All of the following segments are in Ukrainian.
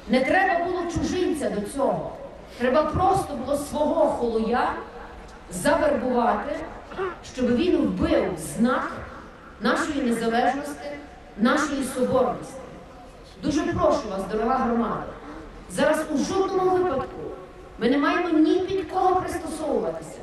Не треба було чужинця до цього. Треба просто було свого холуя завербувати, щоб він вбив знак нашої незалежності, нашої соборності. Дуже прошу вас, дорога громада, зараз у жодному випадку ми не маємо ні під кого пристосовуватися.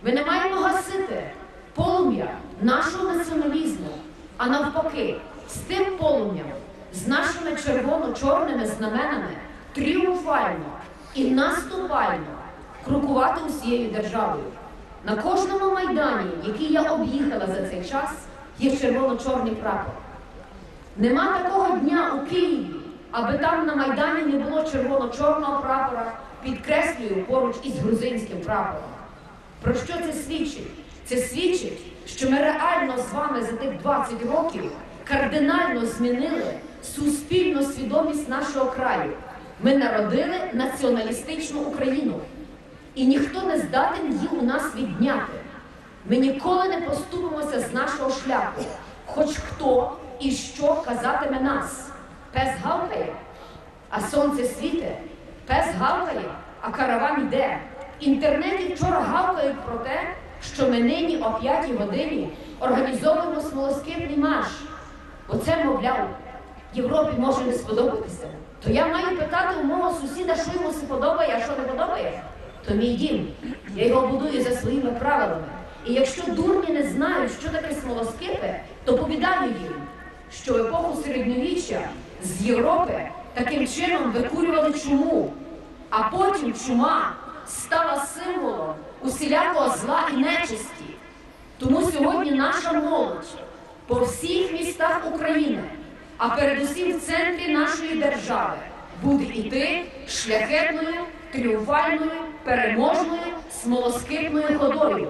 Ми не маємо гасити полум'я нашого націоналізму, а навпаки, з тим полум'ям, з нашими червоно-чорними знаменами тріумфально і наступально крокувати усією державою. На кожному майдані, який я об'їхала за цей час, є червоно-чорний прапор. Нема такого дня у Києві, аби там на Майдані не було червоно-чорного прапора, підкреслюю, поруч із грузинським прапором. Про що це свідчить? Це свідчить, що ми реально з вами за тих 20 років кардинально змінили суспільну свідомість нашого краю. Ми народили націоналістичну Україну. І ніхто не здатен її у нас відняти. Ми ніколи не поступимося з нашого шляху. Хоч хто і що казатиме нас. Пес гавкає, а сонце світе. Пес гавкає, а караван йде. В інтернеті вчора гавкають про те, що ми нині о 5-й годині організовуємо смолоскипний марш. Оце, мовляв, Європі може не сподобатися. То я маю питати у мого сусіда, що йому сподобає, а що не подобає? То мій дім. Я його будую за своїми правилами. І якщо дурні не знають, що таке смолоскипи, то повідаю їм, що в епоху середньовіччя з Європи таким чином викурювали чуму, а потім чума стала символом усілякого зла і нечисті. Тому сьогодні наша молодь по всіх містах України, а передусім в центрі нашої держави, буде йти шляхетною, тріумфальною, переможною, смолоскипною ходою.